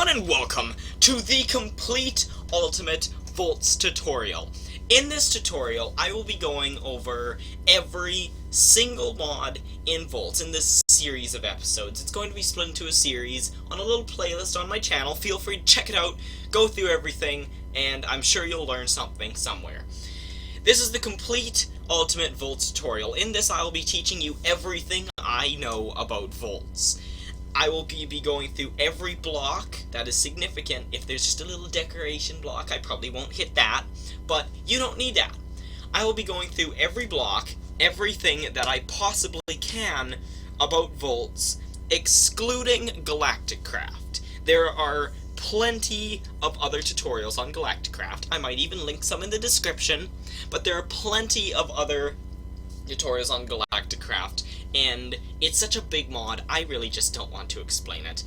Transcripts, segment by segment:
everyone, and welcome to the complete ultimate Voltz tutorial. In this tutorial, I will be going over every single mod in Voltz in this series of episodes. It's going to be split into a series on a little playlist on my channel. Feel free to check it out, go through everything, and I'm sure you'll learn something somewhere. This is the complete ultimate Voltz tutorial. In this, I will be teaching you everything I know about Voltz. I will be going through every block that is significant. If there's just a little decoration block, I probably won't hit that, but you don't need that. I will be going through every block, everything that I possibly can about Voltz, excluding Galactic Craft. There are plenty of other tutorials on Galactic Craft. I might even link some in the description, but there are plenty of other tutorials on Galactic Craft, and it's such a big mod, I really just don't want to explain it.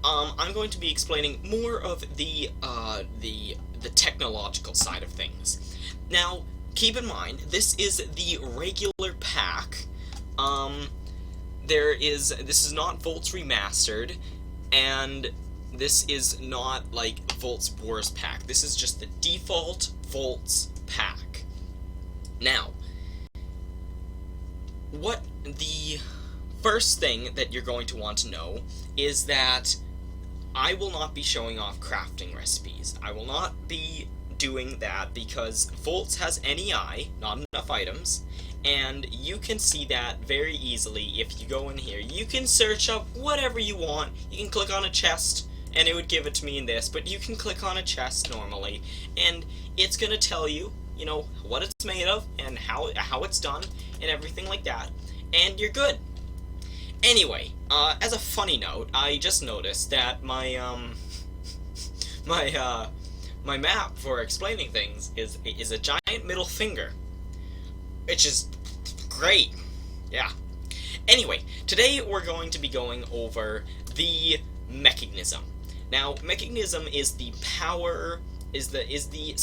I'm going to be explaining more of the technological side of things. Now, keep in mind, this is the regular pack. This is not Voltz Remastered, and this is not like Voltz Wars pack. This is just the default Voltz pack. Now, what the first thing that you're going to want to know is that I will not be showing off crafting recipes. I will not be doing that because Voltz has NEI, not enough items, and you can see that very easily if you go in here. You can search up whatever you want. You can click on a chest and it would give it to me in this, but you can click on a chest normally and it's going to tell you, you know, what it's made of and how it's done and everything like that, and you're good. Anyway, as a funny note, I just noticed that my my map for explaining things is a giant middle finger, which is great. Yeah. Anyway, today we're going to be going over the mechanism. Now, mechanism is the power, is the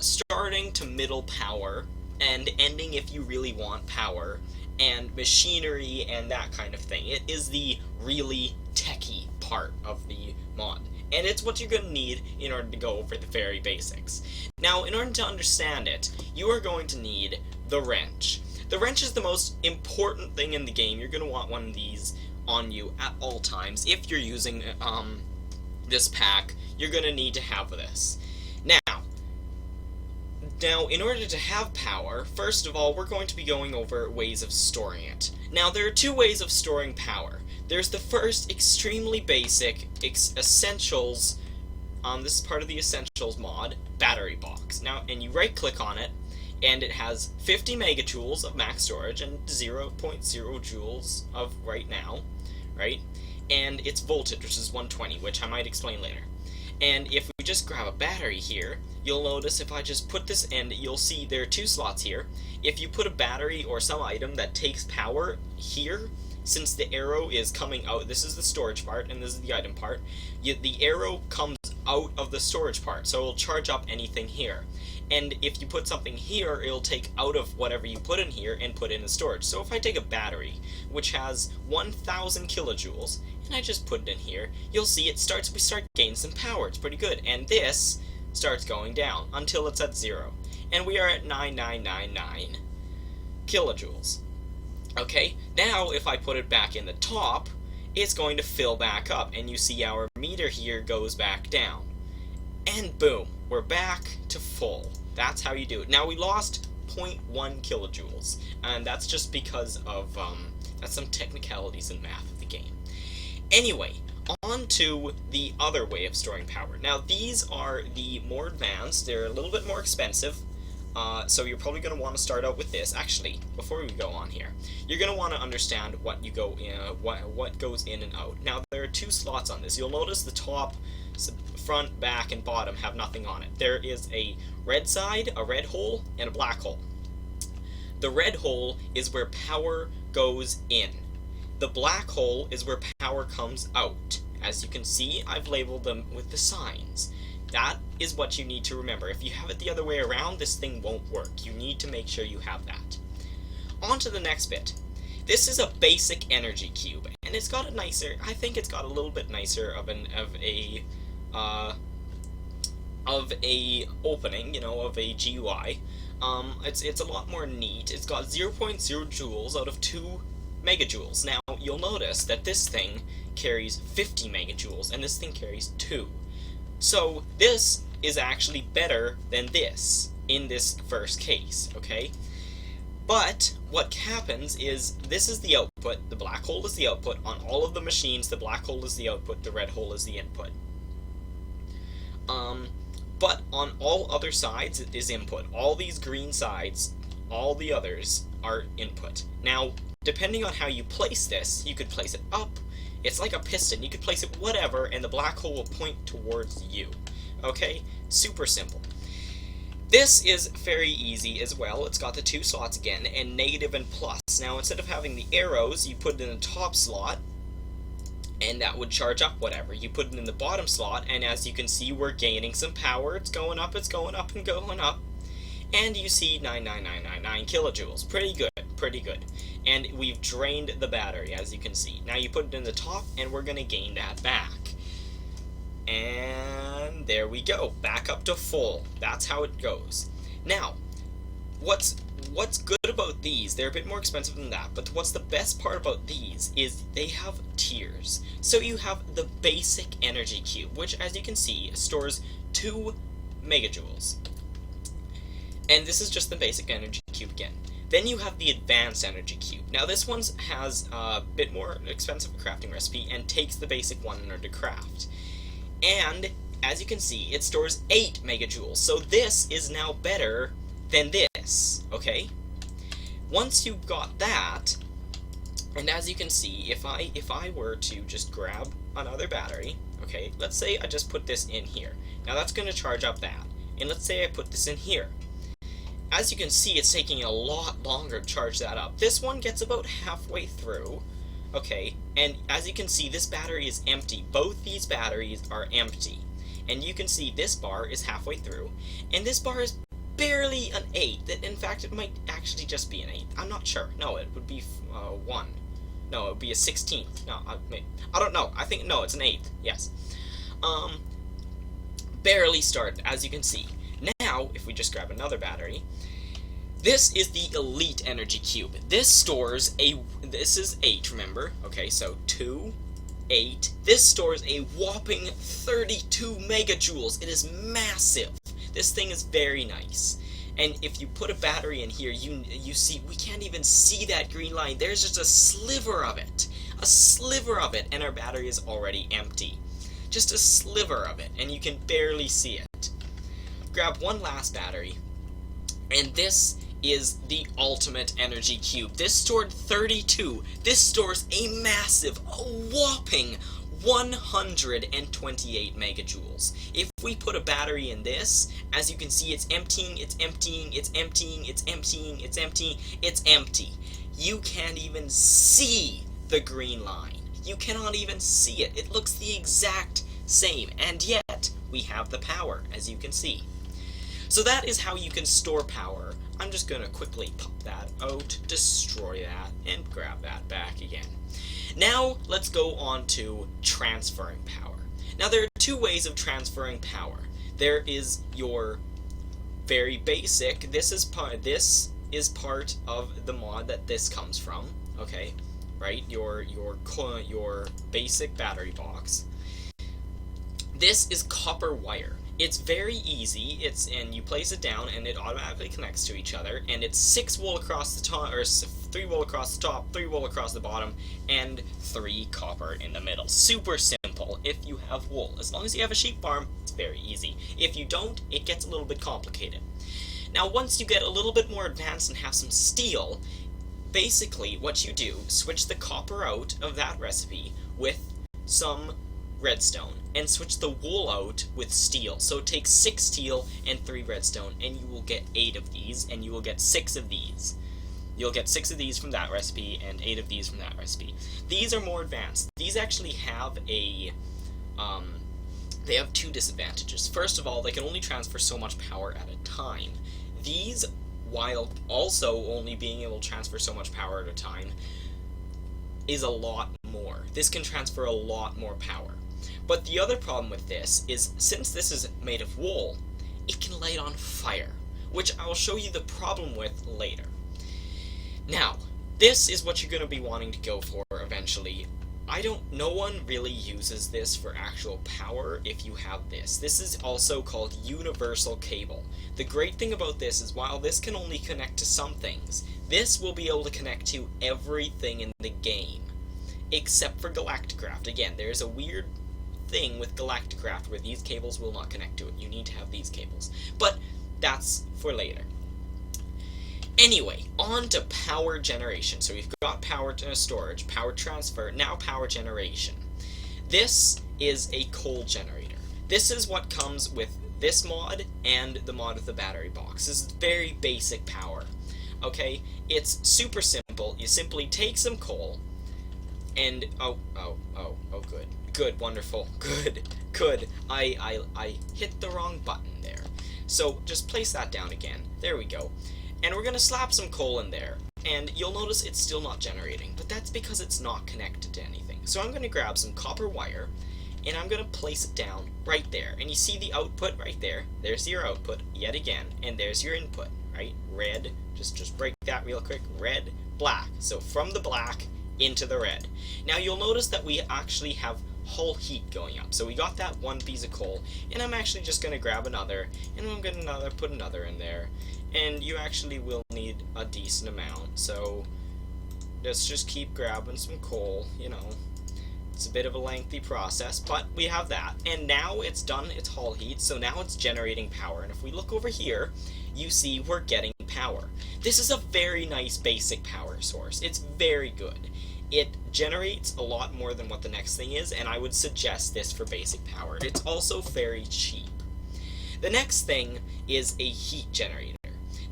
starting to middle power, and ending if you really want power, and machinery and that kind of thing. It is the really techie part of the mod, and it's what you're going to need in order to go over the very basics. Now, in order to understand it, you are going to need the wrench. The wrench is the most important thing in the game. You're going to want one of these on you at all times. If you're using this pack, you're going to need to have this. Now, in order to have power, first of all, we're going to be going over ways of storing it. Now, there are two ways of storing power. There's the first, extremely basic, essentials, this is part of the essentials mod, battery box. Now, and you right-click on it, and it has 50 megajoules of max storage and 0.0 joules of right now, right? And its voltage, which is 120, which I might explain later. And if we just grab a battery here, you'll notice if I just put this in, you'll see there are two slots here. If you put a battery or some item that takes power here, since the arrow is coming out, this is the storage part and this is the item part, the arrow comes out of the storage part, so it'll charge up anything here. And if you put something here, it'll take out of whatever you put in here and put in the storage. So if I take a battery, which has 1,000 kilojoules, and I just put it in here, you'll see we start gaining some power. It's pretty good. And this starts going down until it's at 0. And we are at 9999 kilojoules. Okay, now if I put it back in the top, it's going to fill back up, and you see our meter here goes back down. And boom, we're back to full. That's how you do it. Now, we lost 0.1 kilojoules, and that's just because of, that's some technicalities in math of the game. Anyway, on to the other way of storing power. Now, these are the more advanced. They're a little bit more expensive, so you're probably going to want to start out with this. Actually, before we go on here, you're going to want to understand what you go in, what goes in and out. Now, there are two slots on this. You'll notice the top, front, back, and bottom have nothing on it. There is a red side, a red hole, and a black hole. The red hole is where power goes in. The black hole is where power comes out. As you can see, I've labeled them with the signs. That is what you need to remember. If you have it the other way around, this thing won't work. You need to make sure you have that. On to the next bit. This is a basic energy cube, and it's got a nicer, I think it's got a little bit nicer of a opening, you know, of a GUI. It's a lot more neat. It's got 0.0 joules out of 2 megajoules. Now, you'll notice that this thing carries 50 megajoules, and this thing carries 2. So, this is actually better than this, in this first case, okay? But, what happens is, this is the output, the black hole is the output. On all of the machines, the black hole is the output, the red hole is the input. But on all other sides, it is input. All these green sides, all the others, are input. Now, depending on how you place this, you could place it up. It's like a piston. You could place it whatever, and the black hole will point towards you. Okay? Super simple. This is very easy as well. It's got the 2 slots again, and negative and plus. Now, instead of having the arrows, you put it in the top slot, and that would charge up whatever. You put it in the bottom slot, and as you can see, we're gaining some power. It's going up, and going up. And you see 99999 kilojoules. Pretty good, pretty good. And we've drained the battery, as you can see. Now you put it in the top, and we're going to gain that back. And there we go. Back up to full. That's how it goes. Now, what's good about these, they're a bit more expensive than that, but what's the best part about these is they have tiers. So you have the basic energy cube, which, as you can see, stores 2 megajoules. And this is just the basic energy cube again. Then you have the advanced energy cube. Now this one has a bit more expensive crafting recipe and takes the basic one in order to craft. And, as you can see, it stores 8 megajoules, so this is now better than this, okay? Once you've got that, and as you can see, if I were to just grab another battery, okay, let's say I just put this in here. Now that's going to charge up that, and let's say I put this in here. As you can see, it's taking a lot longer to charge that up. This one gets about halfway through, okay, and as you can see, this battery is empty. Both these batteries are empty, and you can see this bar is halfway through, and this bar is barely an 8. In fact, it might actually just be an 8. I'm not sure. No, it would be 1. No, it would be a 16th. No, I don't know. I think, no, it's an 8th. Yes. Barely started, as you can see. Now, if we just grab another battery, this is the Elite Energy Cube. This stores this is 8, remember? Okay, so 2, 8. This stores a whopping 32 megajoules. It is massive. This thing is very nice. And if you put a battery in here, you see, we can't even see that green line. There's just a sliver of it. A sliver of it, and our battery is already empty. Just a sliver of it, and you can barely see it. Grab one last battery, and this is the Ultimate Energy Cube. This stored 32. This stores a massive, a whopping 128 megajoules. If we put a battery in this, as you can see, it's emptying, it's emptying, it's emptying, it's emptying, it's emptying, it's empty. You can't even see the green line. You cannot even see it. It looks the exact same, and yet we have the power, as you can see. So that is how you can store power. I'm just going to quickly pop that out, destroy that, and grab that back again. Now, let's go on to transferring power. Now, there are 2 ways of transferring power. There is your very basic, this is part of the mod that this comes from, okay? Right? Your basic battery box. This is copper wire. It's very easy, and you place it down and it automatically connects to each other, and it's 6 wool across the top, or 3 wool across the top, 3 wool across the bottom, and 3 copper in the middle. Super simple if you have wool. As long as you have a sheep farm, it's very easy. If you don't, it gets a little bit complicated. Now, once you get a little bit more advanced and have some steel, basically what you do, switch the copper out of that recipe with some redstone, and switch the wool out with steel. So it takes 6 steel and 3 redstone, and you will get 8 of these, and you will get 6 of these. You'll get 6 of these from that recipe, and 8 of these from that recipe. These are more advanced. These actually have they have 2 disadvantages. First of all, they can only transfer so much power at a time. These, while also only being able to transfer so much power at a time, is a lot more. This can transfer a lot more power. But the other problem with this is, since this is made of wool, it can light on fire, which I will show you the problem with later. Now, this is what you're going to be wanting to go for eventually. No one really uses this for actual power if you have this. This is also called universal cable. The great thing about this is, while this can only connect to some things, this will be able to connect to everything in the game, except for Galactic. Again, there's a weird thing with Galactic where these cables will not connect to it. You need to have these cables. But that's for later. Anyway, on to power generation. So we've got power storage, power transfer, now power generation. This is a coal generator. This is what comes with this mod and the mod of the battery box. This is very basic power. Okay, it's super simple. You simply take some coal and good, wonderful, good. I hit the wrong button there. So just place that down again. There we go. And we're gonna slap some coal in there, and you'll notice it's still not generating, but that's because it's not connected to anything. So I'm gonna grab some copper wire, and I'm gonna place it down right there. And you see the output right there. There's your output yet again, and there's your input, right? Red. Just break that real quick. Red, black. So from the black into the red. Now you'll notice that we actually have whole heat going up. So we got that one piece of coal, and I'm actually just gonna grab another, and I'm gonna put another in there. And you actually will need a decent amount, so let's just keep grabbing some coal, you know. It's a bit of a lengthy process, but we have that. And now it's done its Hall heat, so now it's generating power. And if we look over here, you see we're getting power. This is a very nice basic power source. It's very good. It generates a lot more than what the next thing is, and I would suggest this for basic power. It's also very cheap. The next thing is a heat generator.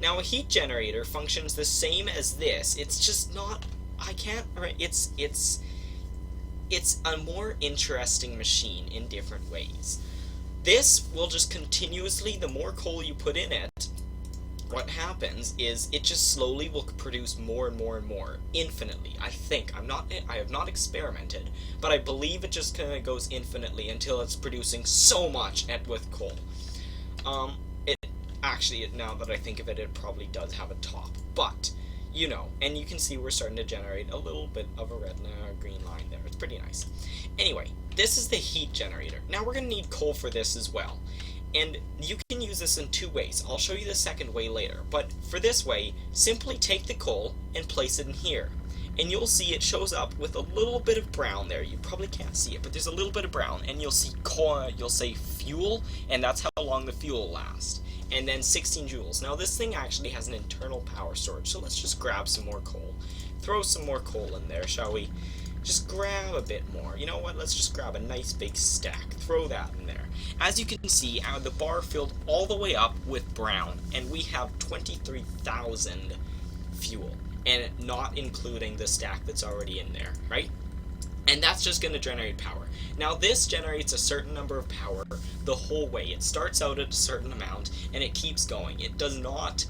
Now, a heat generator functions the same as this. It's just not, it's a more interesting machine in different ways. This will just continuously, the more coal you put in it, what happens is it just slowly will produce more and more and more, infinitely. I have not experimented, but I believe it just kind of goes infinitely until it's producing so much with coal. Actually, now that I think of it, it probably does have a top, but, you know, and you can see we're starting to generate a little bit of a red and a green line there. It's pretty nice. Anyway, this is the heat generator. Now we're going to need coal for this as well, and you can use this in two ways. I'll show you the second way later, but for this way, simply take the coal and place it in here, and you'll see it shows up with a little bit of brown there. You probably can't see it, but there's a little bit of brown, and you'll see you'll say fuel, and that's how long the fuel lasts. And then 16 joules. Now this thing actually has an internal power storage, so let's just grab some more coal. Throw some more coal in there, shall we? Just grab a bit more. You know what? Let's just grab a nice big stack. Throw that in there. As you can see, the bar filled all the way up with brown, and we have 23,000 fuel, and not including the stack that's already in there, right? And that's just going to generate power. Now this generates a certain number of power the whole way. It starts out at a certain amount, and it keeps going. It does not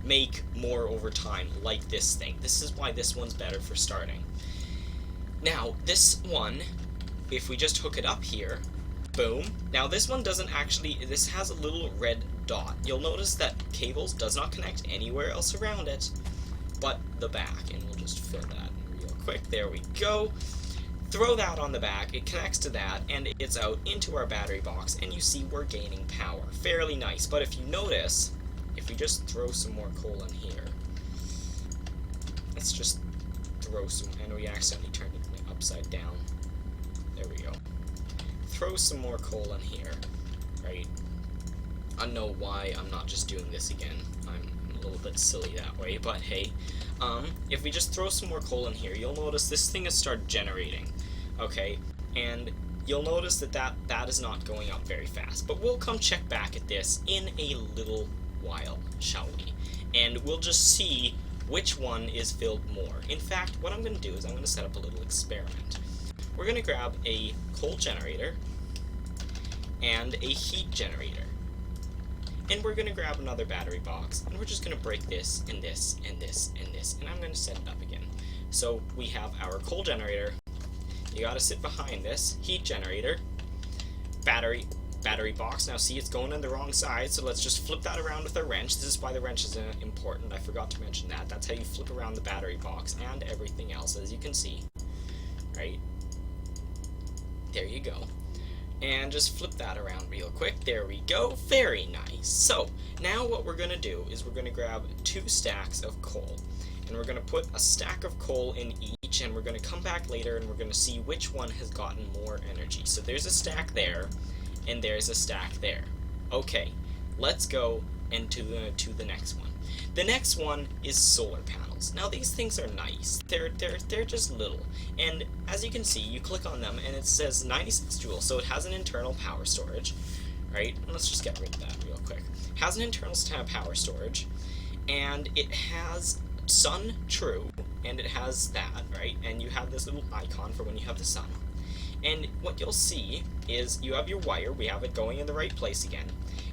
make more over time like this thing. This is why this one's better for starting. Now, this one, if we just hook it up here, boom. Now this one doesn't actually, this has a little red dot. You'll notice that cables does not connect anywhere else around it, but the back. And we'll just fill that in real quick. There we go. Throw that on the back, it connects to that, and it's out into our battery box, and you see we're gaining power. Fairly nice, but if you notice, if we just throw some more coal in here, let's just throw some, and we accidentally turned it upside down. There we go. Throw some more coal in here, right? I don't know why I'm not just doing this again. I'm a little bit silly that way, but hey. If we just throw some more coal in here, you'll notice this thing has started generating, okay? And you'll notice that that is not going up very fast. But we'll come check back at this in a little while, shall we? And we'll just see which one is filled more. In fact, what I'm going to do is I'm going to set up a little experiment. We're going to grab a coal generator and a heat generator. And we're going to grab another battery box, and we're just going to break this, and this, and this, and this, and I'm going to set it up again. So we have our coal generator. You gotta sit behind this. Heat generator. Battery box. Now see, it's going on the wrong side, so let's just flip that around with a wrench. This is why the wrench is important. I forgot to mention that. That's how you flip around the battery box and everything else, as you can see. Right? There you go. And just flip that around real quick. There we go. Very nice. So, now what we're going to do is we're going to grab 2 stacks of coal. And we're going to put a stack of coal in each, and we're going to come back later and we're going to see which one has gotten more energy. So there's a stack there, and there's a stack there. Okay, let's go into the next one. The next one is solar panels. Now these things are nice. They're just little, and as you can see, you click on them and it says 96 joules, so it has an internal power storage, right? Let's just get rid of that real quick. It has an internal power storage, and it has sun true, and it has that, right? And you have this little icon for when you have the sun. And what you'll see is you have your wire. We have it going in the right place again.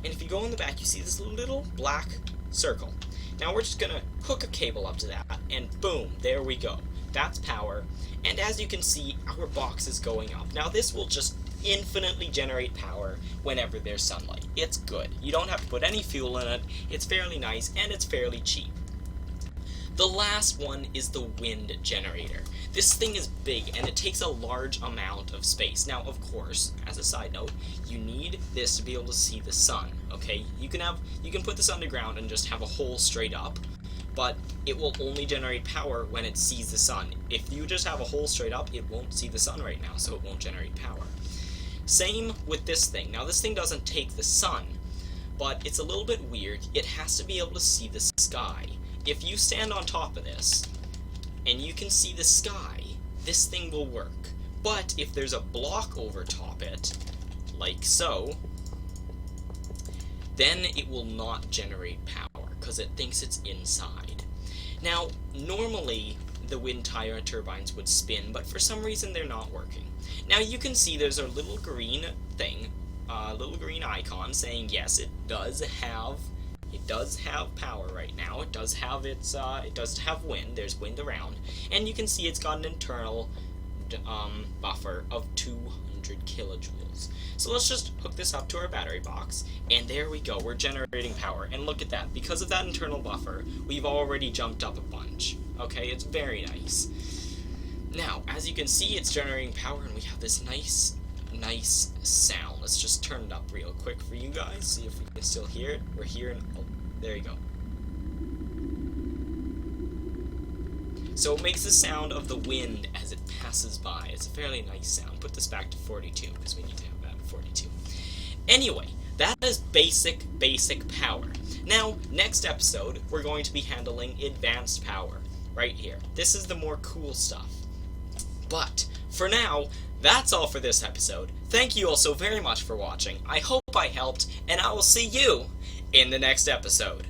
And if you go in the back, you see this little black circle. Now we're just gonna hook a cable up to that, and boom, there we go. That's power. And as you can see, our box is going up. Now this will just infinitely generate power whenever there's sunlight. It's good. You don't have to put any fuel in it. It's fairly nice, and it's fairly cheap. The last one is the wind generator. This thing is big, and it takes a large amount of space. Now, of course, as a side note, you need this to be able to see the sun, okay? You can put this underground and just have a hole straight up, but it will only generate power when it sees the sun. If you just have a hole straight up, it won't see the sun right now, so it won't generate power. Same with this thing. Now, this thing doesn't take the sun, but it's a little bit weird. It has to be able to see the sky. If you stand on top of this, and you can see the sky, this thing will work. But if there's a block over top it, like so, then it will not generate power, because it thinks it's inside. Now, normally, the wind turbines would spin, but for some reason they're not working. Now you can see there's a little green thing, little green icon saying yes, it does have power right now. It does have wind. There's wind around, and you can see it's got an internal buffer of 200 kilojoules. So let's just hook this up to our battery box, and there we go. We're generating power, and look at that. Because of that internal buffer, we've already jumped up a bunch. Okay, it's very nice. Now, as you can see, it's generating power, and we have this nice sound. Let's just turn it up real quick for you guys, see if we can still hear it. We're hearing, oh, there you go. So it makes the sound of the wind as it passes by. It's a fairly nice sound. Put this back to 42, because we need to have that at 42. Anyway, that is basic power. Now, next episode, we're going to be handling advanced power, right here. This is the more cool stuff. But, for now, that's all for this episode. Thank you all so very much for watching. I hope I helped, and I will see you in the next episode.